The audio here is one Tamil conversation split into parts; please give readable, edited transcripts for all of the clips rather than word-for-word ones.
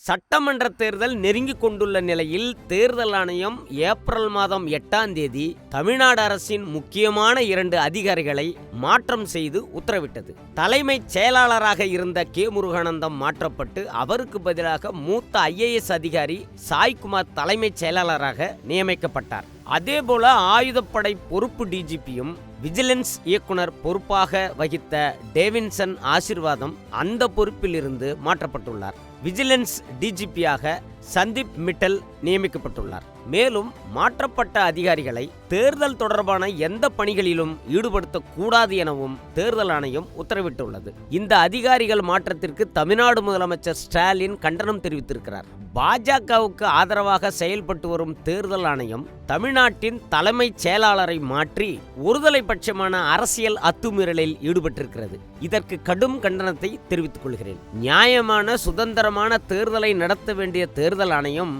சட்டமன்ற தேர்தல் நெருங்கிக் கொண்டுள்ள நிலையில் தேர்தல் ஆணையம் ஏப்ரல் மாதம் 8ஆம் தேதி தமிழ்நாடு அரசின் முக்கியமான 2 அதிகாரிகளை மாற்றம் செய்து உத்தரவிட்டது. தலைமைச் செயலாளராக இருந்த கே. முருகானந்தம் மாற்றப்பட்டு அவருக்கு பதிலாக மூத்த IAS அதிகாரி சாய்குமார் தலைமைச் செயலாளராக நியமிக்கப்பட்டார். அதேபோல ஆயுதப்படை பொறுப்பு டிஜிபியும் விஜிலன்ஸ் இயக்குனர் பொறுப்பாக வகித்த டேவின்சன் ஆசீர்வாதம் அந்த பொறுப்பில் இருந்து மாற்றப்பட்டுள்ளார். விஜிலன்ஸ் டிஜிபியாக சந்தீப் மிட்டல் நியமிக்கப்பட்டுள்ளார். மேலும் மாற்றப்பட்ட அதிகாரிகளை தேர்தல் தொடர்பான எந்த பணிகளிலும் ஈடுபடுத்தக்கூடாது எனவும் தேர்தல் ஆணையம் உத்தரவிட்டுள்ளது. இந்த அதிகாரிகள் மாற்றத்திற்கு தமிழ்நாடு முதலமைச்சர் ஸ்டாலின் கண்டனம் தெரிவித்திருக்கிறார். பாஜகவுக்கு ஆதரவாக செயல்பட்டு வரும் தேர்தல் ஆணையம் தமிழ்நாட்டின் தலைமைச் செயலாளரை மாற்றி ஒருதலை பட்சமான அரசியல் அத்துமீறலில் ஈடுபட்டிருக்கிறது. இதற்கு கடும் கண்டனத்தை தெரிவித்துக் கொள்கிறேன். நியாயமான சுதந்திரமான தேர்தலை நடத்த வேண்டிய தேர்தல் ஆணையம்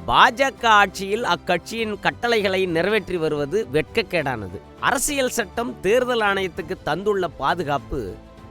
பாஜக ஆட்சியில் அக்கட்சியின் கட்டளைகளை நிறைவேற்றி வருவது வெட்கக்கேடானது. அரசியல் சட்டம் தேர்தல் ஆணையத்துக்கு தந்துள்ள பாதுகாப்பு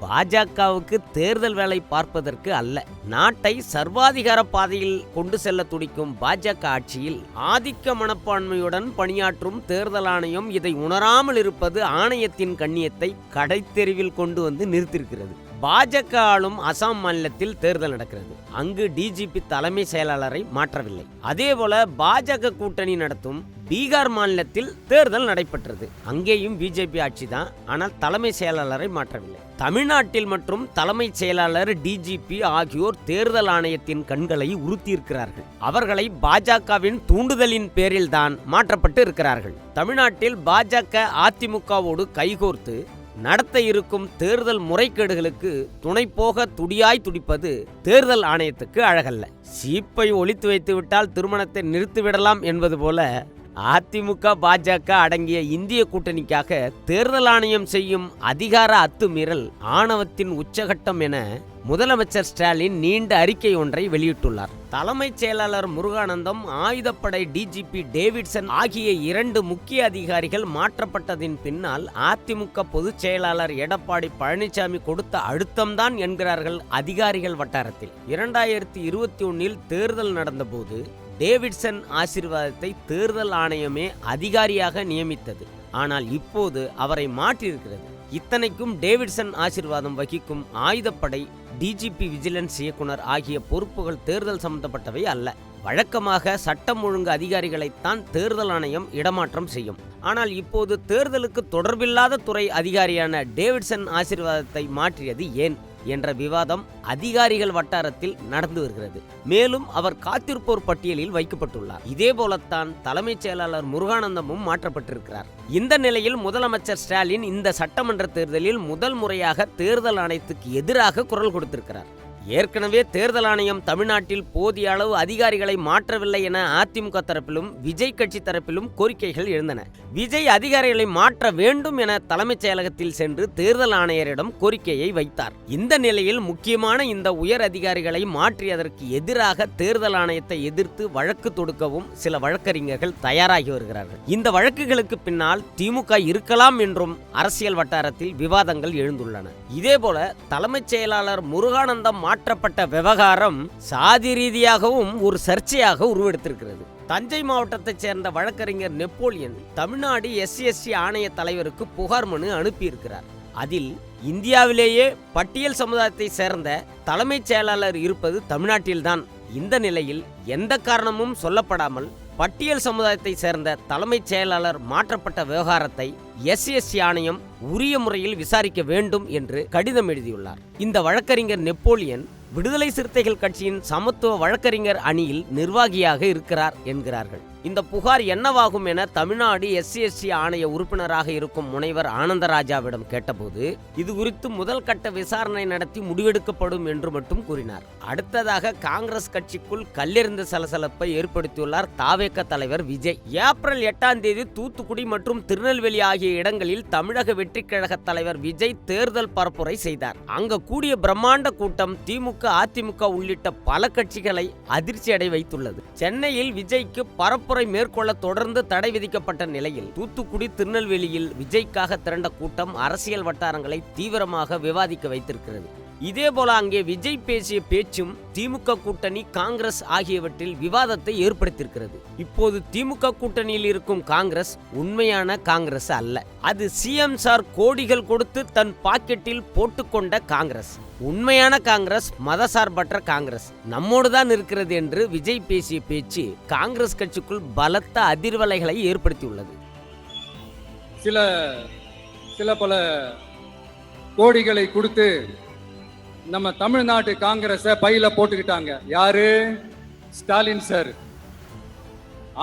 பாஜகவுக்கு தேர்தல் வேலை பார்ப்பதற்கு அல்ல. நாட்டை சர்வாதிகார பாதையில் கொண்டு செல்ல துடிக்கும் பாஜக ஆட்சியில் ஆதிக்க மனப்பான்மையுடன் பணியாற்றும் தேர்தல் ஆணையம் இதை உணராமல் இருப்பது ஆணையத்தின் கண்ணியத்தை கடைத்தெருவில் கொண்டு வந்து நிறுத்தியிருக்கிறது. பாஜக ஆளும் அசாம் மாநிலத்தில் தேர்தல் நடக்கிறது. அங்கு டிஜிபி தலைமை செயலாளரை மாற்றவில்லை. அதேபோல பாஜக கூட்டணி நடத்தும் பீகார் மாநிலத்தில் தேர்தல் நடைபெற்றது. அங்கேயும் பிஜேபி ஆட்சி தான், ஆனால் தலைமை செயலாளரை மாற்றவில்லை. தமிழ்நாட்டில் மற்றும் தலைமைச் செயலாளர் டிஜிபி ஆகியோர் தேர்தல் ஆணையத்தின் கண்களை உறுத்தியிருக்கிறார்கள். அவர்களை பாஜகவின் தூண்டுதலின் பேரில் தான் மாற்றப்பட்டு இருக்கிறார்கள். தமிழ்நாட்டில் பாஜக அதிமுகவோடு கைகோர்த்து நடத்த இருக்கும் தேர்தல் முறைகேடுகளுக்கு துணை போக துடியாய் துடிப்பது தேர்தல் ஆணையத்துக்கு அழகல்ல. சீப்பை ஒழித்து வைத்துவிட்டால் திருமணத்தை நிறுத்திவிடலாம் என்பது போல அதிமுக பாஜக அடங்கிய இந்திய கூட்டணிக்காக தேர்தல் ஆணையம் செய்யும் அதிகார அத்துமீறல் ஆணவத்தின் உச்சகட்டம் என முதலமைச்சர் ஸ்டாலின் நீண்ட அறிக்கை ஒன்றை வெளியிட்டுள்ளார். தலைமைச் செயலாளர் முருகானந்தம், ஆயுதப்படை டிஜிபி டேவிட்சன் ஆகிய 2 முக்கிய அதிகாரிகள் மாற்றப்பட்டதின் பின்னால் அதிமுக பொதுச் செயலாளர் எடப்பாடி பழனிசாமி கொடுத்த அழுத்தம்தான் என்கிறார்கள் அதிகாரிகள் வட்டாரத்தில். 2021 தேர்தல் நடந்தபோது டேவிட்சன் ஆசீர்வாதத்தை தேர்தல் ஆணையமே அதிகாரியாக நியமித்தது. ஆனால் இப்போது அவரை மாற்றியிருக்கிறது. இத்தனைக்கும் டேவிட்சன் ஆசீர்வாதம் வகிக்கும் ஆயுதப்படை டிஜிபி விஜிலன்ஸ் இயக்குனர் ஆகிய பொறுப்புகள் தேர்தல் சம்பந்தப்பட்டவை அல்ல. வழக்கமாக சட்டம் ஒழுங்கு அதிகாரிகளைத்தான் தேர்தல் ஆணையம் இடமாற்றம் செய்யும். ஆனால் இப்போது தேர்தலுக்கு தொடர்பில்லாத துறை அதிகாரியான டேவிட்சன் ஆசீர்வாதத்தை மாற்றியது ஏன் என்ற விவாதம் அதிகாரிகள் வட்டாரத்தில் நடந்து வருகிறது. மேலும் அவர் காத்திருப்போர் பட்டியலில் வைக்கப்பட்டுள்ளார். இதேபோலத்தான் தலைமைச் செயலாளர் முருகானந்தமும் மாற்றப்பட்டிருக்கிறார். இந்த நிலையில் முதலமைச்சர் ஸ்டாலின் இந்த சட்டமன்ற தேர்தலில் முதல் முறையாக தேர்தல் ஆணையத்துக்கு எதிராக குரல் கொடுத்திருக்கிறார். ஏற்கனவே தேர்தல் ஆணையம் தமிழ்நாட்டில் போதிய அளவு அதிகாரிகளை மாற்றவில்லை என அதிமுக தரப்பிலும் விஜய் கட்சி தரப்பிலும் கோரிக்கைகள் எழுந்தன. விஜய் அதிகாரிகளை மாற்ற வேண்டும் என தலைமைச் செயலகத்தில் சென்று தேர்தல் ஆணையரிடம் கோரிக்கையை வைத்தார். இந்த நிலையில் முக்கியமான இந்த உயர் அதிகாரிகளை மாற்றியதற்கு எதிராக தேர்தல் ஆணையத்தை எதிர்த்து வழக்கு தொடுக்கவும் சில வழக்கறிஞர்கள் தயாராகி வருகிறார்கள். இந்த வழக்குகளுக்கு பின்னால் திமுக இருக்கலாம் என்றும் அரசியல் வட்டாரத்தில் விவாதங்கள் எழுந்துள்ளன. இதேபோல தலைமைச் செயலாளர் முருகானந்தம் மாற்றப்பட்ட விவகாரம் சாதி ரீதியாகவும் ஒரு சர்ச்சையாக உருவெடுத்திருக்கிறது. தஞ்சை மாவட்டத்தைச் சேர்ந்த வழக்கறிஞர் நெப்போலியன் தமிழ்நாடு SC/ST ஆணைய தலைவருக்கு புகார் மனு அனுப்பியிருக்கிறார். அதில் இந்தியாவிலேயே பட்டியல் சமுதாயத்தை சேர்ந்த தலைமைச் செயலாளர் இருப்பது தமிழ்நாட்டில்தான். இந்த நிலையில் எந்த காரணமும் சொல்லப்படாமல் பட்டியல் சமுதாயத்தை சேர்ந்த தலைமைச் செயலாளர் மாற்றப்பட்ட விவகாரத்தை SC/ST ஆணையம் உரிய முறையில் விசாரிக்க வேண்டும் என்று கடிதம் எழுதியுள்ளார். இந்த வழக்கறிஞர் நெப்போலியன் விடுதலை சிறுத்தைகள் கட்சியின் சமத்துவ வழக்கறிஞர் அணியில் நிர்வாகியாக இருக்கிறார் என்கிறார்கள். இந்த புகார் என்னவாகும் என தமிழ்நாடு SC/ST ஆணைய உறுப்பினராக இருக்கும் முனைவர் ஆனந்தராஜாவிடம் கேட்டபோது இது குறித்து முதல் கட்ட விசாரணை நடத்தி முடிவெடுக்கப்படும் என்று மட்டும் கூறினார். அடுத்ததாக காங்கிரஸ் கட்சிக்குள் கல்லெறிந்த சலசலப்பை ஏற்படுத்தியுள்ளார் தாவேக தலைவர் விஜய். ஏப்ரல் 8ஆம் தேதி தூத்துக்குடி மற்றும் திருநெல்வேலி ஆகிய இடங்களில் தமிழக வெற்றி கழக தலைவர் விஜய் தேர்தல் பரப்புரை செய்தார். அங்க கூடிய பிரம்மாண்ட கூட்டம் திமுக அதிமுக உள்ளிட்ட பல கட்சிகளை அதிர்ச்சி அடை வைத்துள்ளது. சென்னையில் விஜய்க்கு பரப்புரை மேற்கொள்ள தொடர்ந்து தடை விதிக்கப்பட்ட நிலையில் தூத்துக்குடி திருநெல்வேலியில் விஜய்க்காக திரண்ட கூட்டம் அரசியல் வட்டாரங்களை தீவிரமாக விவாதிக்க வைத்திருக்கிறது. இதேபோல அங்கே விஜய் பேசிய பேச்சும் திமுக கூட்டணி, காங்கிரஸ் ஆகியவற்றில் விவாதத்தை ஏற்படுத்தியிருக்கிறது. இப்போது திமுக கூட்டணியில் இருக்கும் காங்கிரஸ் உண்மையான காங்கிரஸ் அல்ல. அது சிஎம் சார் கோடிகள் கொடுத்து தன் பாக்கெட்டில் போட்டுக்கொண்ட காங்கிரஸ். உண்மையான காங்கிரஸ் மதசார்பற்ற காங்கிரஸ் நம்மோடு தான் இருக்கிறது என்று விஜய் பேசிய பேச்சு காங்கிரஸ் கட்சிக்குள் பலத்த அதிர்வலைகளை ஏற்படுத்தியுள்ளது. சில பல கோடிகளை கொடுத்து நம்ம தமிழ்நாட்டு காங்கிரஸை பையில போட்டுக்கிட்டாங்க. யாரு? ஸ்டாலின் சார்.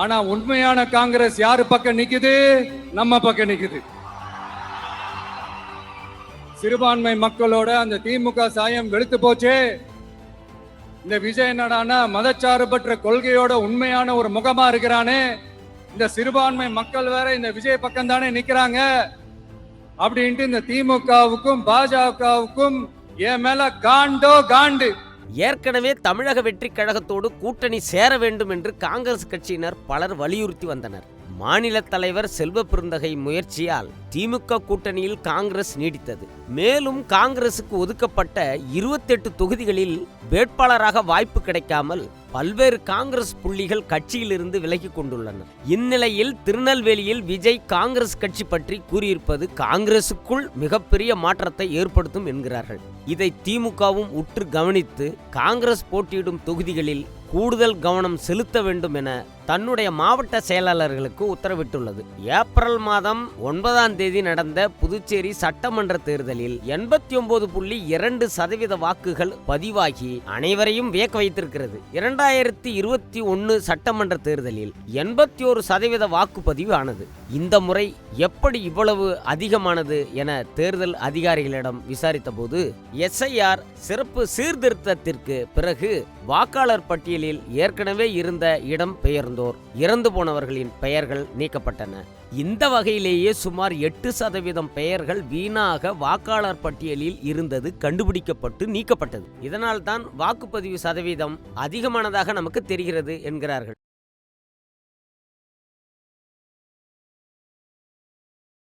ஆனா உண்மையான காங்கிரஸ் யாரு பக்கம் நிக்குது? நம்ம பக்கம் நிக்குது. சிறுபான்மை மக்களோட அந்த திமுக சாயம் வெளுத்து போச்சு. இந்த விஜய் என்னடானா மதச்சார்பற்ற கொள்கையோட உண்மையான ஒரு முகமா இருக்கிறானே, இந்த சிறுபான்மை மக்கள் வேற இந்த விஜய் பக்கம் தானே நிக்கிறாங்க அப்படின்ட்டு இந்த திமுகவுக்கும் பாஜகவுக்கும் என் மேல காண்டு. ஏற்கனவே தமிழக வெற்றி கழகத்தோடு கூட்டணி சேர வேண்டும் என்று காங்கிரஸ் கட்சியினர் பலர் வலியுறுத்தி வந்தனர். மாநில தலைவர் செல்வ பெருந்தகை முயற்சியால் திமுக கூட்டணியில் காங்கிரஸ் நீடித்தது. மேலும் காங்கிரசுக்கு ஒதுக்கப்பட்ட 28 தொகுதிகளில் வேட்பாளராக வாய்ப்பு கிடைக்காமல் பல்வேறு காங்கிரஸ் புள்ளிகள் கட்சியிலிருந்து விலகி கொண்டுள்ளனர். இந்நிலையில் திருநெல்வேலியில் விஜய் காங்கிரஸ் கட்சி பற்றி கூறியிருப்பது காங்கிரசுக்குள் மிகப்பெரிய மாற்றத்தை ஏற்படுத்தும் என்கிறார்கள். இதை திமுகவும் உற்று கவனித்து காங்கிரஸ் போட்டியிடும் தொகுதிகளில் கூடுதல் கவனம் செலுத்த வேண்டும் என தன்னுடைய மாவட்ட செயலாளர்களுக்கு உத்தரவிட்டுள்ளது. ஏப்ரல் மாதம் 9ஆம் தேதி நடந்த புதுச்சேரி சட்டமன்ற தேர்தலில் 89.2% வாக்குகள் பதிவாகி அனைவரையும் வியக்க வைத்திருக்கிறது. 2021 சட்டமன்ற தேர்தலில் 81% வாக்குப்பதிவு ஆனது. இந்த முறை எப்படி இவ்வளவு அதிகமானது என தேர்தல் அதிகாரிகளிடம் விசாரித்த போது எஸ்ஐஆர் சிறப்பு சீர்திருத்தத்திற்கு பிறகு வாக்காளர் பட்டியலில் ஏற்கனவே இருந்த இடம் பெயர்ந்தோர், இறந்து போனவர்களின் பெயர்கள் நீக்கப்பட்டன. இந்த வகையிலேயே சுமார் 8% பெயர்கள் வீணாக வாக்காளர் பட்டியலில் இருந்தது கண்டுபிடிக்கப்பட்டு நீக்கப்பட்டது. இதனால் தான் வாக்குப்பதிவு சதவீதம் அதிகமானதாக நமக்கு தெரிகிறது என்கிறார்கள்.